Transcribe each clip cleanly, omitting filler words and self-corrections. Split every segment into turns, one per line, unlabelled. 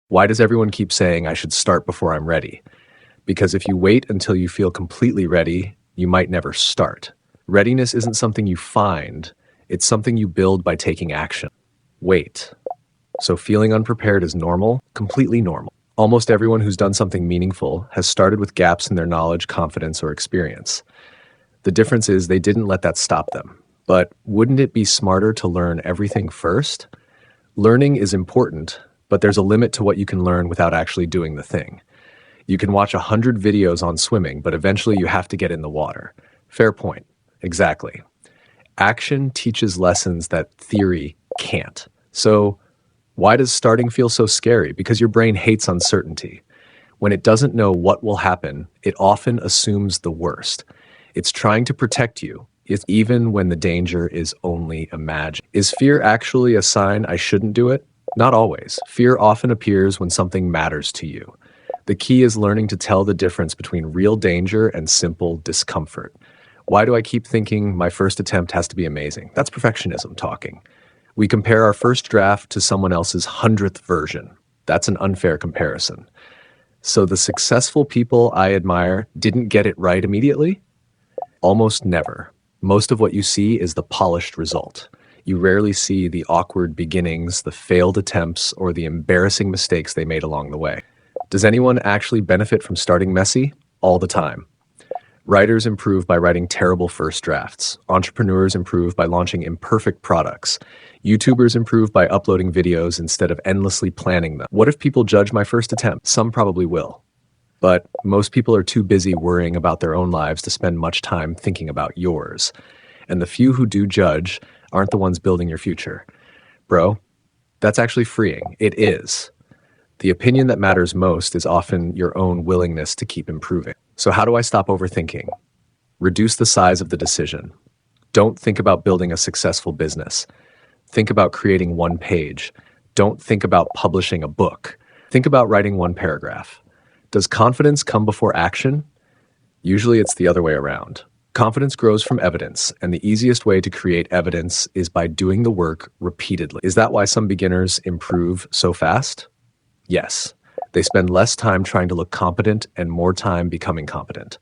Why does everyone keep saying I should start before I'm ready? Because if you wait until you feel completely ready, you might never start. Readiness isn't something you find, it's something you build by taking action. Wait. So feeling unprepared is normal, completely normal. Almost everyone who's done something meaningful has started with gaps in their knowledge, confidence, or experience. The difference is they didn't let that stop them. But wouldn't it be smarter to learn everything first? Learning is important, but there's a limit to what you can learn without actually doing the thing. You can watch 100 videos on swimming, but eventually you have to get in the water. Fair point. Exactly. Action teaches lessons that theory can't. So why does starting feel so scary? Because your brain hates uncertainty. When it doesn't know what will happen, it often assumes the worst. It's trying to protect you, even when the danger is only imagined. Is fear actually a sign I shouldn't do it? Not always. Fear often appears when something matters to you. The key is learning to tell the difference between real danger and simple discomfort. Why do I keep thinking my first attempt has to be amazing? That's perfectionism talking. We compare our first draft to someone else's 100th version. That's an unfair comparison. So the successful people I admire didn't get it right immediately? Almost never. Most of what you see is the polished result. You rarely see the awkward beginnings, the failed attempts, or the embarrassing mistakes they made along the way. Does anyone actually benefit from starting messy? All the time. Writers improve by writing terrible first drafts. Entrepreneurs improve by launching imperfect products. YouTubers improve by uploading videos instead of endlessly planning them. What if people judge my first attempt? Some probably will. But most people are too busy worrying about their own lives to spend much time thinking about yours. And the few who do judge aren't the ones building your future. Bro, that's actually freeing. It is. The opinion that matters most is often your own willingness to keep improving. So how do I stop overthinking? Reduce the size of the decision. Don't think about building a successful business. Think about creating one page. Don't think about publishing a book. Think about writing one paragraph. Does confidence come before action? Usually it's the other way around. Confidence grows from evidence, and the easiest way to create evidence is by doing the work repeatedly. Is that why some beginners improve so fast? Yes. They spend less time trying to look competent and more time becoming competent.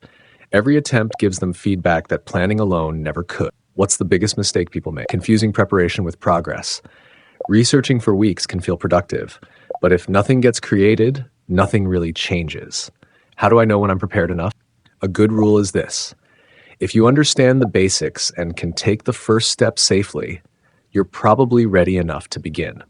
Every attempt gives them feedback that planning alone never could. What's the biggest mistake people make? Confusing preparation with progress. Researching for weeks can feel productive, but if nothing gets created, nothing really changes. How do I know when I'm prepared enough? A good rule is this. If you understand the basics and can take the first step safely, you're probably ready enough to begin.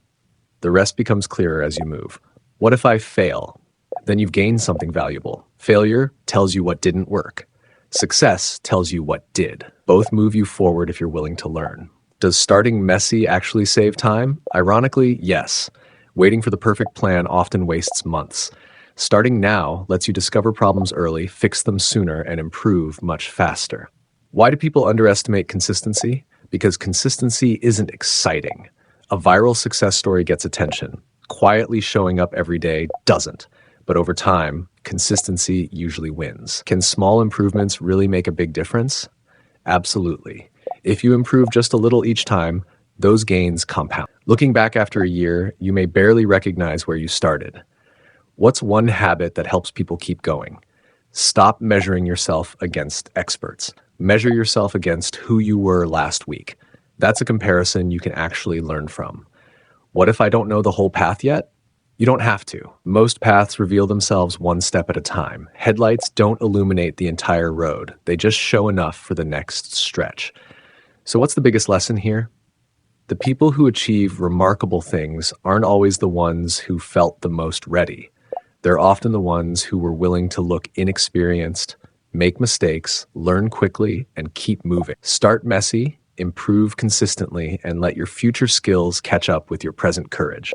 The rest becomes clearer as you move. What if I fail? Then you've gained something valuable. Failure tells you what didn't work. Success tells you what did. Both move you forward if you're willing to learn. Does starting messy actually save time? Ironically, yes. Waiting for the perfect plan often wastes months. Starting now lets you discover problems early, fix them sooner, and improve much faster. Why do people underestimate consistency? Because consistency isn't exciting. A viral success story gets attention. Quietly showing up every day doesn't. But over time, consistency usually wins. Can small improvements really make a big difference? Absolutely. If you improve just a little each time, those gains compound. Looking back after a year, you may barely recognize where you started. What's one habit that helps people keep going? Stop measuring yourself against experts. Measure yourself against who you were last week. That's a comparison you can actually learn from. What if I don't know the whole path yet? You don't have to. Most paths reveal themselves one step at a time. Headlights don't illuminate the entire road. They just show enough for the next stretch. So what's the biggest lesson here? The people who achieve remarkable things aren't always the ones who felt the most ready. They're often the ones who were willing to look inexperienced, make mistakes, learn quickly, and keep moving. Start messy, improve consistently, and let your future skills catch up with your present courage.